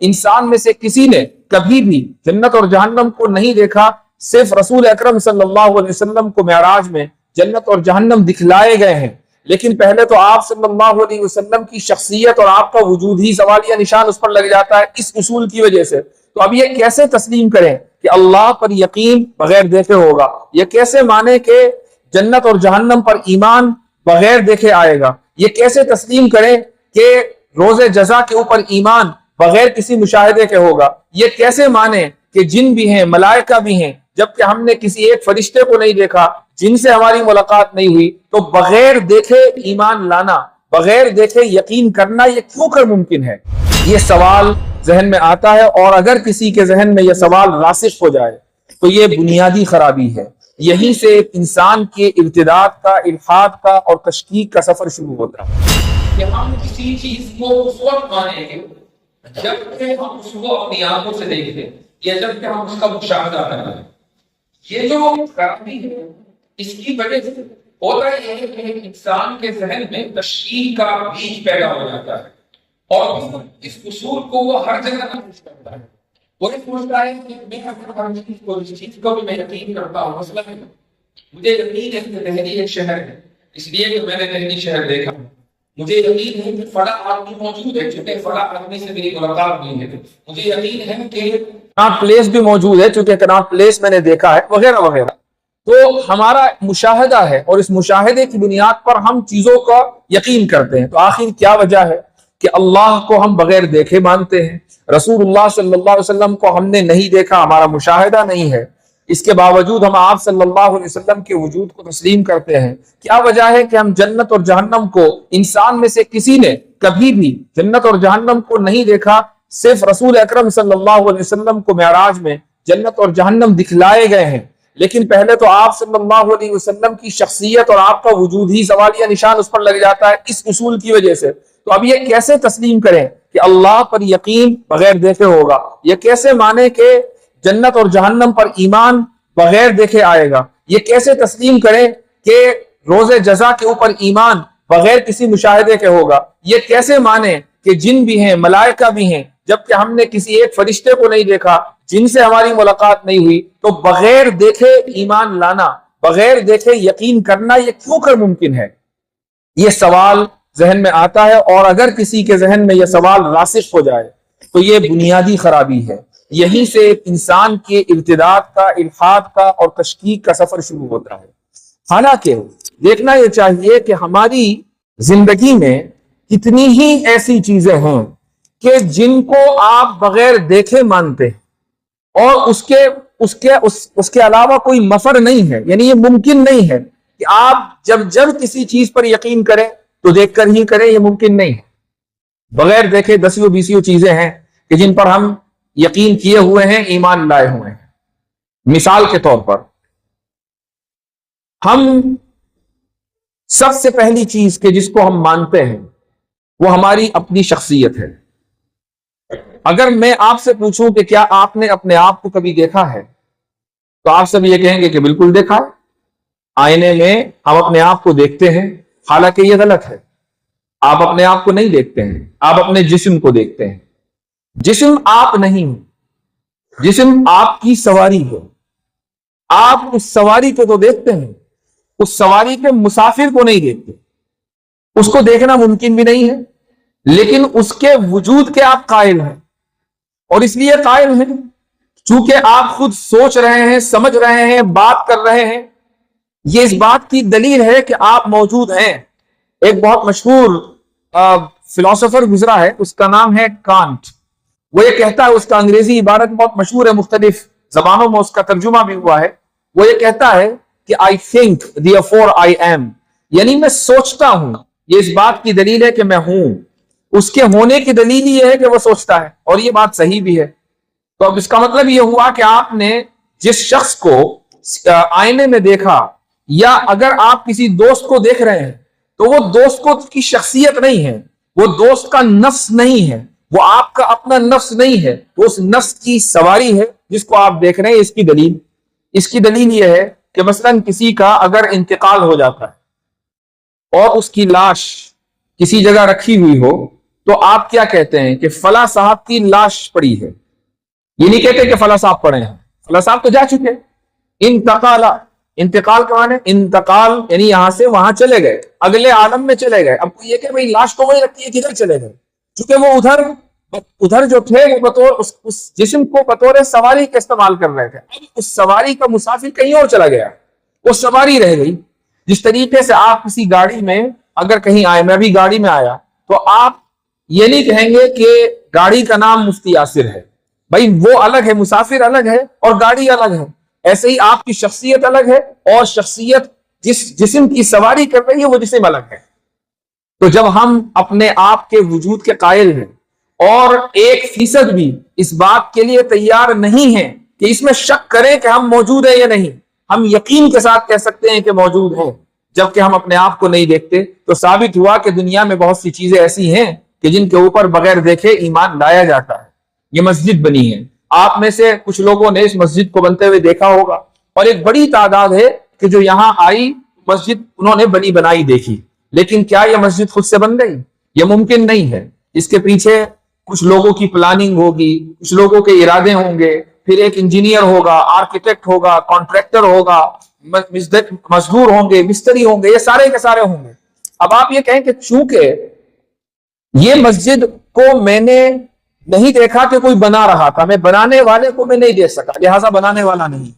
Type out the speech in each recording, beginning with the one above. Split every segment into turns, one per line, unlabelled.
انسان میں سے کسی نے کبھی بھی جنت اور جہنم کو نہیں دیکھا، صرف رسول اکرم صلی اللہ علیہ وسلم کو معراج میں جنت اور جہنم دکھلائے گئے ہیں، لیکن پہلے تو آپ صلی اللہ علیہ وسلم کی شخصیت اور آپ کا وجود ہی سوالیہ نشان اس پر لگ جاتا ہے اس اصول کی وجہ سے۔ تو اب یہ کیسے تسلیم کریں کہ اللہ پر یقین بغیر دیکھے ہوگا؟ یہ کیسے مانے کہ جنت اور جہنم پر ایمان بغیر دیکھے آئے گا؟ یہ کیسے تسلیم کریں کہ روز جزا کے اوپر ایمان بغیر کسی مشاہدے کے ہوگا؟ یہ کیسے مانے کہ جن بھی ہیں، ملائکہ بھی ہیں، جبکہ ہم نے کسی ایک فرشتے کو نہیں دیکھا، جن سے ہماری ملاقات نہیں ہوئی؟ تو بغیر دیکھے ایمان لانا، بغیر دیکھے یقین کرنا، یہ کیوں کر ممکن ہے؟ یہ سوال ذہن میں آتا ہے، اور اگر کسی کے ذہن میں یہ سوال راسخ ہو جائے تو یہ بنیادی خرابی ہے۔ یہیں سے انسان کے ارتداد کا، الحاد کا اور تشکیک کا سفر شروع ہوتا ہے کہ ہم کسی چیز کو اس وقت مانیں گے جب کہ ہم اس کو اپنی آنکھوں سے دیکھتے ہیں یا جب کہ ہم اس کا مشاہدہ کرتے ہیں۔ یہ جو خرابی ہے اس کی وجہ سے ہوتا یہ ہے کہ انسان کے ذہن میں تشکیک کا بیج پیدا ہو جاتا ہے، اور اس اصول کو وہ ہر جگہ نافذ کرتا ہے۔ وہ یہ سوچتا ہے کہ میں اگر ہر چیز کو بھی میں یقین کرتا ہوں، مثلا مجھے یقین ہے کہ دہلی ایک شہر ہے اس لیے کہ میں نے دہلی شہر دیکھا، مجھے یقین ہے کہ فلاں آدمی موجود ہے چونکہ فلاں آدمی سے میری ملاقات نہیں ہے، مجھے یقین ہے کہ کناٹ پلیس بھی موجود ہے چونکہ کناٹ پلیس میں نے دیکھا ہے، وغیرہ وغیرہ۔ تو ہمارا مشاہدہ ہے، اور اس مشاہدے کی بنیاد پر ہم چیزوں کا یقین کرتے ہیں۔ تو آخر کیا وجہ ہے کہ اللہ کو ہم بغیر دیکھے مانتے ہیں، رسول اللہ صلی اللہ علیہ وسلم کو ہم نے نہیں دیکھا، ہمارا مشاہدہ نہیں ہے، اس کے باوجود ہم آپ صلی اللہ علیہ وسلم کے وجود کو تسلیم کرتے ہیں؟ کیا وجہ ہے کہ ہم جنت اور جہنم کو، انسان میں سے کسی نے کبھی بھی جنت اور جہنم کو نہیں دیکھا، صرف رسول اکرم صلی اللہ علیہ وسلم کو معراج میں جنت اور جہنم دکھلائے گئے ہیں، لیکن پہلے تو آپ صلی اللہ علیہ وسلم کی شخصیت اور آپ کا وجود ہی سوالیہ نشان اس پر لگ جاتا ہے اس اصول کی وجہ سے۔ تو اب یہ کیسے تسلیم کریں کہ اللہ پر یقین بغیر دیکھے ہوگا؟ یہ کیسے مانے کہ جنت اور جہنم پر ایمان بغیر دیکھے آئے گا؟ یہ کیسے تسلیم کریں کہ روز جزا کے اوپر ایمان بغیر کسی مشاہدے کے ہوگا؟ یہ کیسے مانے کہ جن بھی ہیں، ملائکہ بھی ہیں، جبکہ ہم نے کسی ایک فرشتے کو نہیں دیکھا، جن سے ہماری ملاقات نہیں ہوئی؟ تو بغیر دیکھے ایمان لانا، بغیر دیکھے یقین کرنا، یہ کیوں کر ممکن ہے؟ یہ سوال ذہن میں آتا ہے، اور اگر کسی کے ذہن میں یہ سوال راسخ ہو جائے تو یہ بنیادی خرابی ہے۔ یہیں سے انسان کے ارتداد کا، الحاد کا اور تشکیک کا سفر شروع ہوتا ہے۔ حالانکہ دیکھنا یہ چاہیے کہ ہماری زندگی میں کتنی ہی ایسی چیزیں ہیں کہ جن کو آپ بغیر دیکھے مانتے ہیں، اور اس کے علاوہ کوئی مفر نہیں ہے، یعنی یہ ممکن نہیں ہے کہ آپ جب کسی چیز پر یقین کریں تو دیکھ کر ہی کریں، یہ ممکن نہیں ہے۔ بغیر دیکھے دسیوں بیسیوں چیزیں ہیں کہ جن پر ہم یقین کیے ہوئے ہیں، ایمان لائے ہوئے ہیں۔ مثال کے طور پر ہم سب سے پہلی چیز کہ جس کو ہم مانتے ہیں وہ ہماری اپنی شخصیت ہے۔ اگر میں آپ سے پوچھوں کہ کیا آپ نے اپنے آپ کو کبھی دیکھا ہے، تو آپ سب یہ کہیں گے کہ بالکل دیکھا ہے۔ آئینے میں ہم اپنے آپ کو دیکھتے ہیں، حالانکہ یہ غلط ہے۔ آپ اپنے آپ کو نہیں دیکھتے ہیں، آپ اپنے جسم کو دیکھتے ہیں۔ جسم آپ نہیں، جسم آپ کی سواری ہے۔ آپ اس سواری کو تو دیکھتے ہیں، اس سواری کے مسافر کو نہیں دیکھتے۔ اس کو دیکھنا ممکن بھی نہیں ہے، لیکن اس کے وجود کے آپ قائل ہیں، اور اس لیے قائل ہیں چونکہ آپ خود سوچ رہے ہیں، سمجھ رہے ہیں، بات کر رہے ہیں۔ یہ اس بات کی دلیل ہے کہ آپ موجود ہیں۔ ایک بہت مشہور فلاسفر گزرا ہے، اس کا نام ہے کانٹ۔ وہ یہ کہتا ہے، اس کا انگریزی عبارت بہت مشہور ہے، مختلف زبانوں میں اس کا ترجمہ بھی ہوا ہے۔ وہ یہ کہتا ہے کہ I think therefore I am، یعنی میں سوچتا ہوں، یہ اس بات کی دلیل ہے کہ میں ہوں۔ اس کے ہونے کی دلیل یہ ہے کہ وہ سوچتا ہے، اور یہ بات صحیح بھی ہے۔ تو اب اس کا مطلب یہ ہوا کہ آپ نے جس شخص کو آئینے میں دیکھا، یا اگر آپ کسی دوست کو دیکھ رہے ہیں تو وہ دوست کو کی شخصیت نہیں ہے، وہ دوست کا نفس نہیں ہے، وہ آپ کا اپنا نفس نہیں ہے، وہ اس نفس کی سواری ہے جس کو آپ دیکھ رہے ہیں۔ اس کی دلیل یہ ہے کہ مثلا کسی کا اگر انتقال ہو جاتا ہے اور اس کی لاش کسی جگہ رکھی ہوئی ہو، تو آپ کیا کہتے ہیں کہ فلاں صاحب کی لاش پڑی ہے، یہ نہیں کہتے کہ فلاں صاحب پڑے ہیں، فلاں صاحب تو جا چکے. انتقال، انتقال کا معنی انتقال یعنی یہاں سے وہاں چلے گئے، اگلے عالم میں چلے گئے. اب یہ کہ بھئی لاش تو وہی رکھتی ہے، کدھر چلے گئے؟ چونکہ وہ ادھر جو تھے وہ بطور اس جسم کو بطور سواری کا استعمال کر رہے تھے، اب اس سواری کا مسافر کہیں اور چلا گیا، وہ سواری رہ گئی. جس طریقے سے آپ کسی گاڑی میں اگر کہیں آئے، میں بھی گاڑی میں آیا، تو آپ یہ نہیں کہیں گے کہ گاڑی کا نام مفتی یاسر ہے، بھائی وہ الگ ہے، مسافر الگ ہے اور گاڑی الگ ہے. ایسے ہی آپ کی شخصیت الگ ہے اور شخصیت جس جسم کی سواری کر رہی ہے وہ جسم الگ ہے. تو جب ہم اپنے آپ کے وجود کے قائل ہیں اور 1% بھی اس بات کے لیے تیار نہیں ہیں کہ اس میں شک کریں کہ ہم موجود ہیں یا نہیں، ہم یقین کے ساتھ کہہ سکتے ہیں کہ موجود ہیں جبکہ ہم اپنے آپ کو نہیں دیکھتے، تو ثابت ہوا کہ دنیا میں بہت سی چیزیں ایسی ہیں کہ جن کے اوپر بغیر دیکھے ایمان لایا جاتا ہے. یہ مسجد بنی ہے، آپ میں سے کچھ لوگوں نے اس مسجد کو بنتے ہوئے دیکھا ہوگا، اور ایک بڑی تعداد ہے کہ جو یہاں آئی مسجد انہوں نے بنی بنائی دیکھی. لیکن کیا یہ مسجد خود سے بن گئی؟ یہ ممکن نہیں ہے. اس کے پیچھے کچھ لوگوں کی پلاننگ ہوگی، کچھ لوگوں کے ارادے ہوں گے، پھر ایک انجینئر ہوگا، آرکیٹیکٹ ہوگا، کانٹریکٹر ہوگا، مزدور ہوں گے، مستری ہوں گے، یہ سارے کے سارے ہوں گے. اب آپ یہ کہیں کہ چونکہ یہ مسجد کو میں نے نہیں دیکھا کہ کوئی بنا رہا تھا، میں بنانے والے کو میں نہیں دیکھ سکا، لہٰذا بنانے والا نہیں،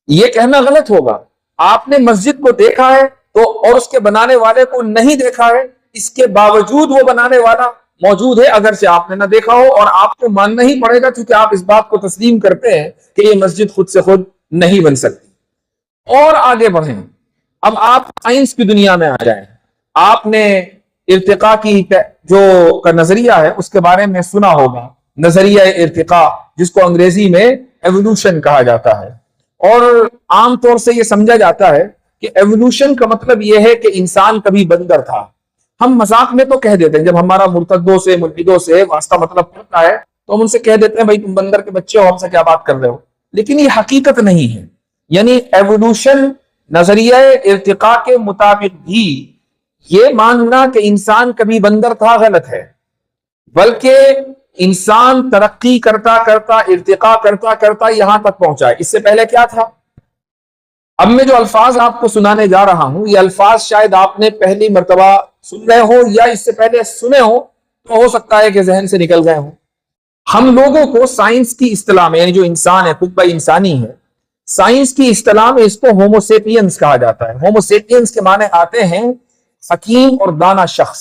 یہ کہنا غلط ہوگا. آپ نے مسجد کو دیکھا ہے تو اور اس کے بنانے والے کو نہیں دیکھا ہے، اس کے باوجود وہ بنانے والا موجود ہے اگرچہ آپ نے نہ دیکھا ہو، اور آپ کو ماننا ہی پڑے گا کیونکہ آپ اس بات کو تسلیم کرتے ہیں کہ یہ مسجد خود سے خود نہیں بن سکتی. اور آگے بڑھیں، اب آپ سائنس کی دنیا میں آ جائیں. آپ نے ارتقاء کی جو کا نظریہ ہے اس کے بارے میں سنا ہوگا، نظریہ ارتقاء جس کو انگریزی میں ایوولوشن کہا جاتا ہے. اور عام طور سے یہ سمجھا جاتا ہے کہ ایوولوشن کا مطلب یہ ہے کہ انسان کبھی بندر تھا. ہم مذاق میں تو کہہ دیتے ہیں جب ہمارا مرتدوں سے ملحدوں سے واسطہ مطلب پڑتا ہے تو ہم ان سے کہہ دیتے ہیں بھائی تم بندر کے بچے ہو، ہم سے کیا بات کر رہے ہو. لیکن یہ حقیقت نہیں ہے. یعنی ایوولوشن نظریہ ارتقاء کے مطابق بھی یہ ماننا کہ انسان کبھی بندر تھا غلط ہے، بلکہ انسان ترقی کرتا کرتا ارتقاء کرتا کرتا یہاں تک پہنچا ہے. اس سے پہلے کیا تھا؟ اب میں جو الفاظ آپ کو سنانے جا رہا ہوں یہ الفاظ شاید آپ نے پہلی مرتبہ سن رہے ہو یا اس سے پہلے سنے ہو، تو ہو سکتا ہے کہ ذہن سے نکل گئے ہوں. ہم لوگوں کو سائنس کی اصطلاح میں، یعنی جو انسان ہے، قطبہ انسانی ہے، سائنس کی اصطلاح میں اس کو ہومو سیپینس کہا جاتا ہے. ہومو سیپینس کے معنی آتے ہیں حکیم اور دانا شخص.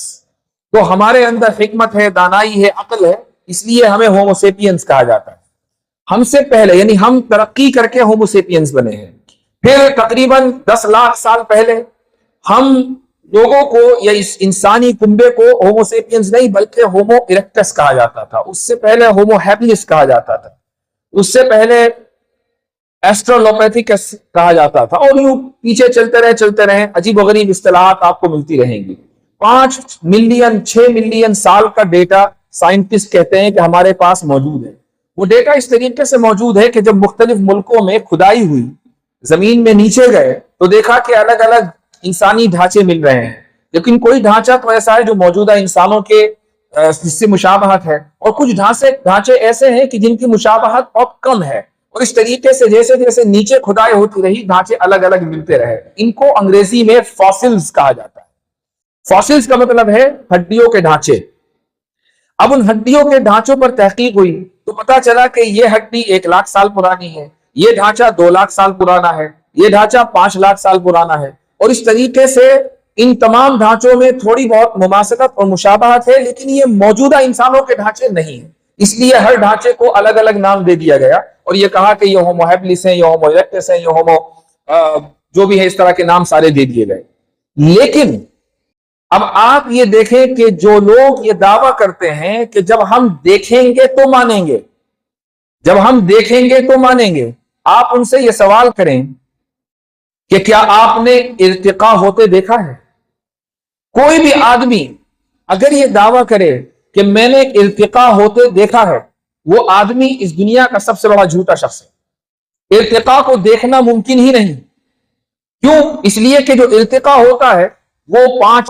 تو ہمارے اندر حکمت ہے، دانائی ہے، عقل ہے، اس لیے ہمیں ہومو سیپینس کہا جاتا ہے. ہم سے پہلے یعنی ہم ترقی کر کے ہومو سیپینس بنے ہیں. پھر تقریباً 10 لاکھ سال پہلے ہم لوگوں کو یا اس انسانی کنبے کو ہومو سیپینس نہیں بلکہ ہومو ایرکٹس کہا جاتا تھا. اس سے پہلے ہومو ہیبلس کہا جاتا تھا، اس سے پہلے ایسٹرالوپیتھیکس کہا جاتا تھا، اور یوں پیچھے چلتے رہے عجیب و غریب اصطلاحات آپ کو ملتی رہیں گی. 5 ملین 6 ملین سال کا ڈیٹا سائنٹسٹ کہتے ہیں کہ ہمارے پاس موجود ہے. وہ ڈیٹا اس طریقے سے موجود ہے کہ جب مختلف ملکوں میں کھدائی ہوئی، زمین میں نیچے گئے تو دیکھا کہ الگ الگ انسانی ڈھانچے مل رہے ہیں، لیکن کوئی ڈھانچہ تو ایسا ہے جو موجودہ انسانوں کے جس سے مشابہت ہے، اور کچھ ڈھانچے ایسے ہیں کہ جن کی مشابہت بہت کم ہے. اور اس طریقے سے جیسے جیسے نیچے کھدائی ہوتی رہی ڈھانچے الگ الگ ملتے رہے. ان کو انگریزی میں فاسلز کہا جاتا ہے. فاسلز کا مطلب ہے ہڈیوں کے ڈھانچے. اب ان ہڈیوں کے ڈھانچوں پر تحقیق ہوئی تو پتا چلا کہ یہ ہڈی 1 لاکھ سال پرانی ہے، یہ ڈھانچہ 2 لاکھ سال پرانا ہے، یہ ڈھانچہ 5 لاکھ سال پرانا ہے. اور اس طریقے سے ان تمام ڈھانچوں میں تھوڑی بہت مماثلت اور مشابہت ہے، لیکن یہ موجودہ انسانوں کے ڈھانچے نہیں ہیں. اس لیے ہر ڈھانچے کو الگ الگ نام دے دیا گیا اور یہ کہا کہ یہ ہومو ہیبلس ہیں، یہ ہومو ایرکٹس ہیں، یہ ہومو جو بھی ہے، اس طرح کے نام سارے دے دیے گئے. لیکن اب آپ یہ دیکھیں کہ جو لوگ یہ دعویٰ کرتے ہیں کہ جب ہم دیکھیں گے تو مانیں گے، جب ہم دیکھیں گے تو مانیں گے، آپ ان سے یہ سوال کریں کہ کیا آپ نے ارتقاء ہوتے دیکھا ہے؟ کوئی بھی آدمی اگر یہ دعویٰ کرے کہ میں نے ارتقاء ہوتے دیکھا ہے، وہ آدمی اس دنیا کا سب سے بڑا جھوٹا شخص ہے. ارتقاء کو دیکھنا ممکن ہی نہیں. کیوں؟ اس لیے کہ جو ارتقاء ہوتا ہے وہ 5